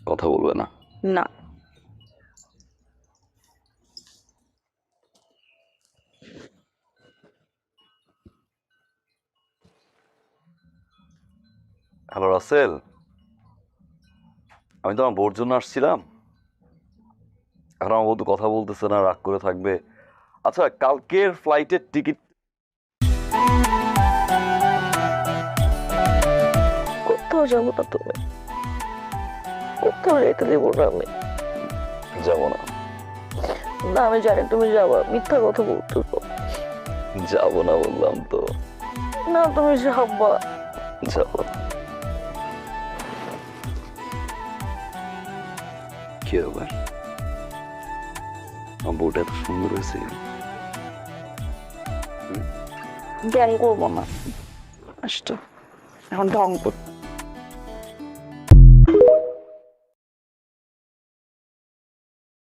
কথা বলবে না? না। হ্যালো রাসেল, আমি তোমার বোর জন্য আসছিলাম। এখন আমার বউ তো কথা বলতেছে না, রাগ করে থাকবে। আচ্ছা, কালকের ফ্লাইটের টিকিট কোথাও যাবো না তুমি, কোথাও রেখে দেবো না আমি। যাবো না? না আমি জানি তুমি যাবা, মিথ্যা কথা বলতেছো। যাবো না বললাম তো। না তুমি যাবা। যাবো না। কি ব্যাপার, আমার বউটা এত সুন্দর হয়েছে। জ্ঞান করবো না, আসতো এখন ঢং করতে।